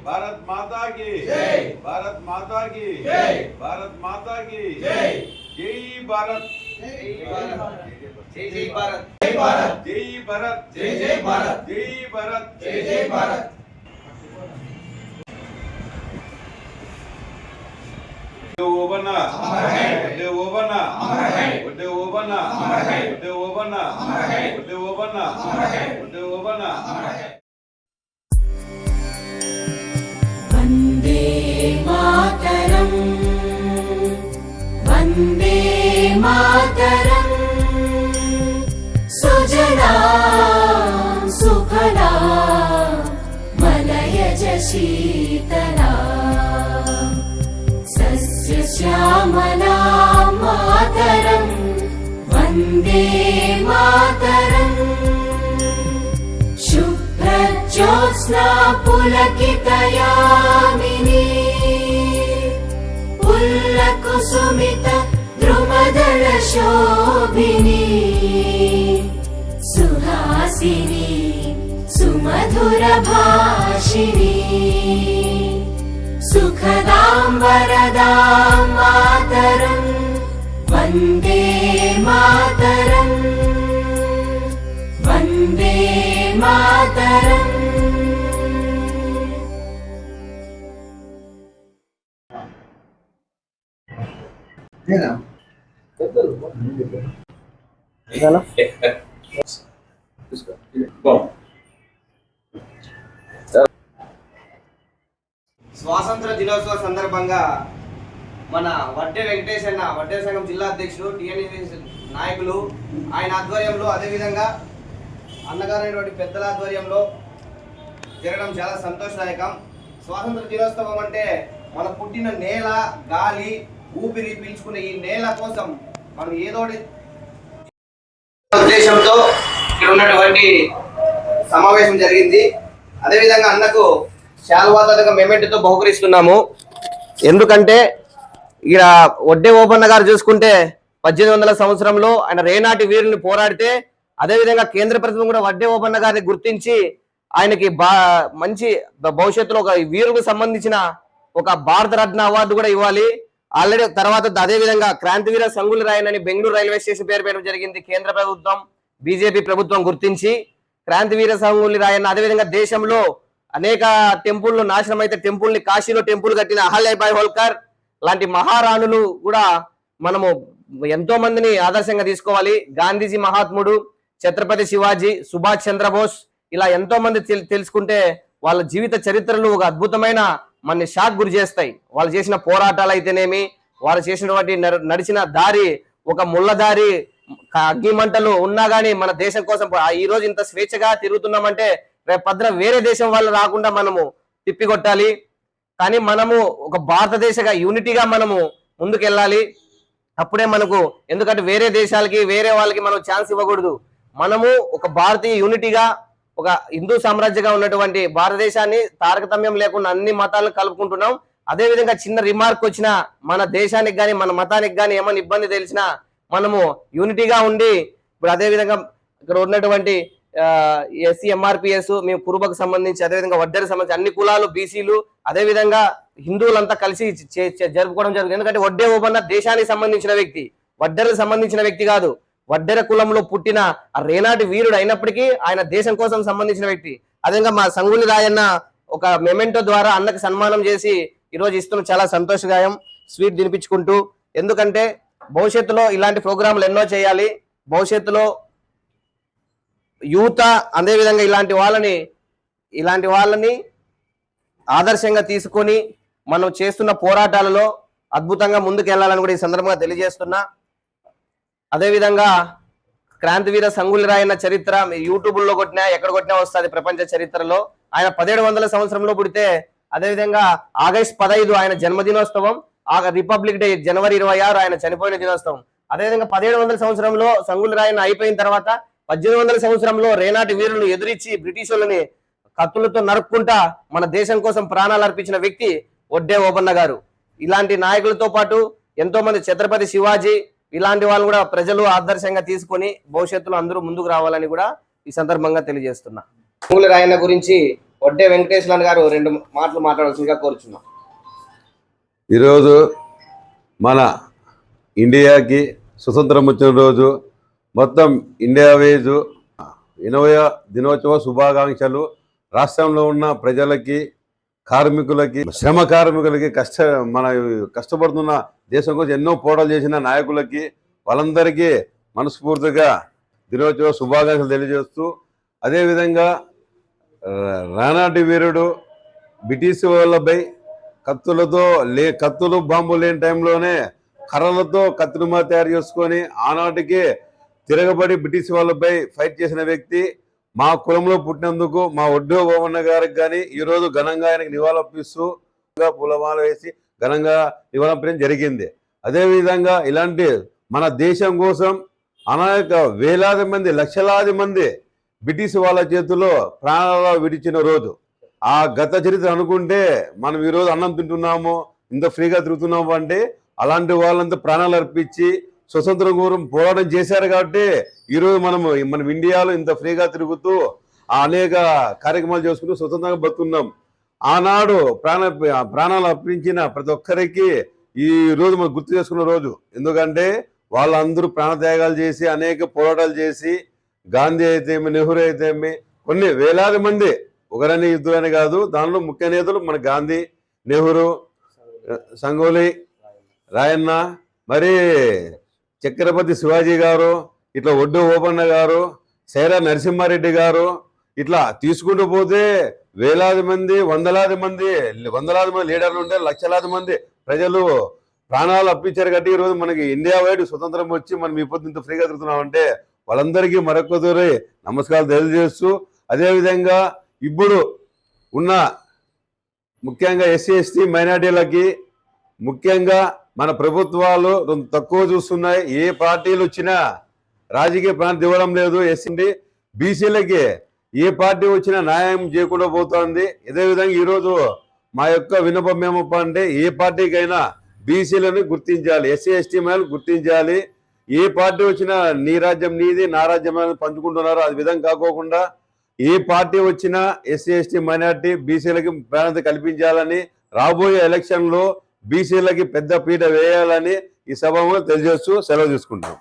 भारत माता की जय, भारत माता की जय, भारत माता की जय, जय भारत, जय भारत, जय जय भारत, जय भारत, जय भारत, जय जय भारत, जय भारत, जय जय भारत। ओबना अमर है, ओबना अमर है, ओबना अमर है, ओबना अमर है, ओबना अमर है, ओबना अमर है। वन्दे मातरम्, वन्दे मातरम्, सुजला सुफला मलयज शीतला श्यामला मातरम्, वन्दे मातरम्, शुभ्रज्योत्स्ना पुलकितयामिनी, पुल्लकुसुमित द्रुमदल शोभिनी, सुहासिनी सुमधुर भाषिणी, सुखदां वरदां मातरम्, वन्दे मातरम्, वन्दे मातरम्। స్వాతంత్ర దినోత్సవ సందర్భంగా మన వడ్డే వెంకటేష్ అన్న వడ్డే సంఘం జిల్లా అధ్యక్షుడు టిఎన్ఎస్ నాయకులు ఆయన ఆధ్వర్యంలో అదేవిధంగా అన్నగారైనటువంటి పెద్దల ఆధ్వర్యంలో జరగడం చాలా సంతోషదాయకం. స్వాతంత్ర దినోత్సవం అంటే మన పుట్టిన నేల, గాలి, ఊపిరి పీల్చుకునే ఈ నేల కోసం మనం ఏదోటి ఉద్దేశంతో ఇక్కడ ఉన్నటువంటి సమావేశం జరిగింది. అదేవిధంగా అన్నకు శాల్వాతక మెమెంట్తో బహుకరిస్తున్నాము. ఎందుకంటే ఇక్కడ వడ్డే ఓబన్న గారు చూసుకుంటే 1800 సంవత్సరంలో ఆయన రేనాటి వీరుని పోరాడితే, అదేవిధంగా కేంద్ర ప్రభుత్వం కూడా వడ్డే ఓబన్న గారిని గుర్తించి ఆయనకి మంచి భవిష్యత్తులో ఒక వీరుకు సంబంధించిన ఒక భారత రత్న అవార్డు కూడా ఇవ్వాలి. ఆల్రెడీ తర్వాత అదేవిధంగా క్రాంతివీర సంగులి రాయన్ అని బెంగళూరు రైల్వే స్టేషన్ పేరు పెట్టడం జరిగింది. కేంద్ర ప్రభుత్వం బీజేపీ ప్రభుత్వం గుర్తించి క్రాంతివీర సంగులి రాయన్, అదేవిధంగా దేశంలో అనేక టెంపుల్లు నాశనం అయితే టెంపుల్ని కాశీలో టెంపుల్ కట్టిన అహల్యాబాయి హోల్కర్ లాంటి మహారాణులు కూడా మనము ఎంతో మందిని ఆదర్శంగా తీసుకోవాలి. గాంధీజీ మహాత్ముడు, ఛత్రపతి శివాజీ, సుభాష్ చంద్రబోస్, ఇలా ఎంతో మంది తెలుసుకుంటే వాళ్ళ జీవిత చరిత్రలు ఒక అద్భుతమైన మన షాక్ గురి చేస్తాయి. వాళ్ళు చేసిన పోరాటాలు అయితేనేమి, వాళ్ళు చేసినటువంటి నడిచిన దారి ఒక ముళ్ళదారి, అగ్నిమంటలు ఉన్నా గానీ మన దేశం కోసం ఈ రోజు ఇంత స్వేచ్ఛగా తిరుగుతున్నామంటే రేపు పద్ర వేరే దేశం వాళ్ళు రాకుండా మనము తిప్పికొట్టాలి. కానీ మనము ఒక భారతదేశగా యూనిటీగా మనము ముందుకెళ్ళాలి. అప్పుడే మనకు, ఎందుకంటే వేరే దేశాలకి వేరే వాళ్ళకి మనం ఛాన్స్ ఇవ్వకూడదు. మనము ఒక భారతీయ యూనిటీగా ఒక హిందూ సామ్రాజ్యంగా ఉన్నటువంటి భారతదేశాన్ని తారతమ్యం లేకుండా అన్ని మతాలను కలుపుకుంటున్నాం. అదేవిధంగా చిన్న రిమార్క్ వచ్చిన మన దేశానికి కానీ మన మతానికి కానీ ఏమైనా ఇబ్బంది తెలిసినా మనము యూనిటీగా ఉండి, ఇప్పుడు అదేవిధంగా ఇక్కడ ఉన్నటువంటి ఎస్సీ ఎంఆర్పిఎస్, మేము కురుబకు సంబంధించి, అదేవిధంగా వడ్డెరకు సంబంధించి అన్ని కులాలు, బీసీలు, అదేవిధంగా హిందువులంతా కలిసి జరుపుకోవడం జరుగుతుంది. ఎందుకంటే వడ్డే ఓబన్న దేశానికి సంబంధించిన వ్యక్తి, వడ్డెరకు సంబంధించిన వ్యక్తి కాదు. వడ్డెర కులంలో పుట్టిన రేనాటి వీరుడు అయినప్పటికీ ఆయన దేశం కోసం సంబంధించిన వ్యక్తి. అదేవిధంగా మా సంగులి రాయన్న ఒక మెమెంటో ద్వారా అన్నకు సన్మానం చేసి ఈరోజు ఇస్తున్న చాలా సంతోషదాయం. స్వీట్ తినిపించుకుంటూ, ఎందుకంటే భవిష్యత్తులో ఇలాంటి ప్రోగ్రాంలు ఎన్నో చేయాలి. భవిష్యత్తులో యూత అదేవిధంగా ఇలాంటి వాళ్ళని ఆదర్శంగా తీసుకొని మనం చేస్తున్న పోరాటాలలో అద్భుతంగా ముందుకెళ్లాలని కూడా ఈ సందర్భంగా తెలియజేస్తున్నా. అదేవిధంగా క్రాంతివీర సంగులి రాయన్న చరిత్ర యూట్యూబ్లో కొట్టినా ఎక్కడ కొట్టినా వస్తుంది ప్రపంచ చరిత్రలో. ఆయన 1700 సంవత్సరంలో పుడితే, అదేవిధంగా ఆగస్టు 15 ఆయన జన్మదినోత్సవం, రిపబ్లిక్ డే జనవరి 26 ఆయన చనిపోయిన దినోత్సవం. అదేవిధంగా 1700 సంవత్సరంలో సంగులి రాయన్న అయిపోయిన తర్వాత 1800 సంవత్సరంలో రేనాటి వీరులను ఎదురించి బ్రిటిష్ వాళ్ళని కత్తులతో నరుక్కుంటా మన దేశం కోసం ప్రాణాలు అర్పించిన వ్యక్తి వడ్డే ఓబన్న గారు. ఇలాంటి నాయకులతో పాటు ఎంతో మంది, ఛత్రపతి శివాజీ, ఇలాంటి వాళ్ళు కూడా ప్రజలు ఆదర్శంగా తీసుకొని భవిష్యత్తులో అందరూ ముందుకు రావాలని కూడా ఈ సందర్భంగా తెలియజేస్తున్నా. సంగులి రాయన్న గురించి వడ్డే వెంకటేశ్వరన్ గారు 2 మాటలు మాట్లాడాల్సిందిగా కోరుచున్నాం. ఈరోజు మన ఇండియాకి స్వతంత్రం వచ్చిన రోజు మొత్తం ఇండియా వైజ్ 80వ దినోత్సవ శుభాకాంక్షలు. రాష్ట్రంలో ఉన్న ప్రజలకి, కార్మికులకి, శ్రమ కార్మికులకి, మన కష్టపడుతున్న దేశం కోసం ఎన్నో పోరాటాలు చేసిన నాయకులకి వాళ్ళందరికీ మనస్ఫూర్తిగా దినోత్సవ శుభాకాంక్షలు తెలియజేస్తూ, అదేవిధంగా రానాటి వీరుడు బ్రిటిష్ వాళ్ళపై కత్తులు బాంబులు లేని టైంలోనే కర్రలతో కత్తులుమా తయారు చేసుకొని ఆనాటికి తిరగబడి బ్రిటిష్ వాళ్ళపై ఫైట్ చేసిన వ్యక్తి. మా కులంలో పుట్టినందుకు మా ఒడ్డో ఓవన్న గారికి కానీ ఈరోజు ఘనంగా ఆయనకు నివాళులర్పిస్తూ పూలమాల వేసి ఘనంగా నివాళులర్పించడం జరిగింది. అదేవిధంగా ఇలాంటి మన దేశం కోసం అనేక వేలాది మంది, లక్షలాది మంది బ్రిటిష్ వాళ్ళ చేతిలో ప్రాణాలు విడిచిన రోజు. ఆ గత చరిత్ర అనుకుంటే మనం ఈరోజు అన్నం తింటున్నాము, ఇంత ఫ్రీగా తిరుగుతున్నాము అంటే అలాంటి వాళ్ళంతా ప్రాణాలు అర్పించి స్వతంత్రం కోసం పోరాటం చేశారు కాబట్టి ఈరోజు మనం ఇండియాలో ఇంత ఫ్రీగా తిరుగుతూ అనేక కార్యక్రమాలు చేసుకుంటూ స్వతంత్రంగా బతుకున్నాం. ఆనాడు ప్రాణాలు అర్పించిన ప్రతి ఒక్కరికి ఈ రోజు మనం గుర్తు చేసుకున్న రోజు. ఎందుకంటే వాళ్ళందరూ ప్రాణత్యాగాలు చేసి అనేక పోరాటాలు చేసి, గాంధీ అయితేమి, నెహ్రూ అయితేమి, కొన్ని వేలాది మంది, ఒకరని ఇద్దరని కాదు, దానిలో ముఖ్య నేతలు మన గాంధీ, నెహ్రూ, సంగోలి రాయన్న, మరి చక్రవర్తి శివాజీ గారు, ఇట్లా ఒడ్డు ఓపన్న గారు, సైరా నరసింహారెడ్డి గారు, ఇట్లా తీసుకుంటూ పోతే వేలాది మంది, వందలాది మంది లీడర్లు ఉంటే లక్షలాది మంది ప్రజలు ప్రాణాలు అప్పించారు కాబట్టి ఈరోజు మనకి ఇండియా వైడ్ స్వతంత్రం వచ్చి మనం ఇప్పుడు ఇంత ఫ్రీగా తిరుగుతున్నామంటే వాళ్ళందరికీ మరొకసారి నమస్కారాలు తెలియజేస్తూ, అదేవిధంగా ఇప్పుడు ఉన్న ముఖ్యంగా ఎస్సీ ఎస్టీ మైనార్టీలకి ముఖ్యంగా మన ప్రభుత్వాలు తక్కువ చూస్తున్నాయి. ఏ పార్టీలు వచ్చినా రాజకీయ ప్రాంతం ఇవ్వడం లేదు. ఎస్సీ బీసీలకి ఏ పార్టీ వచ్చినా న్యాయం చేయకుండా పోతుంది. అదేవిధంగా ఈరోజు మా యొక్క విన్నపం ఏమప్ప అంటే ఏ పార్టీకైనా బీసీలను గుర్తించాలి, ఎస్సీ ఎస్టీ మైనార్టీలను గుర్తించాలి. ఏ పార్టీ వచ్చినా నీ రాజ్యం నీది, నా రాజ్యం పంచుకుంటున్నారు. అది విధంగా కాకోకుండా ఏ పార్టీ వచ్చినా ఎస్సీ ఎస్టీ మైనార్టీ బీసీలకి ప్రాధాన్యత కల్పించాలని, రాబోయే ఎలక్షన్లో బీసీలకి పెద్ద పీట వేయాలని ఈ సభలో తెలియజేస్తూ సెలవు తీసుకుంటాం.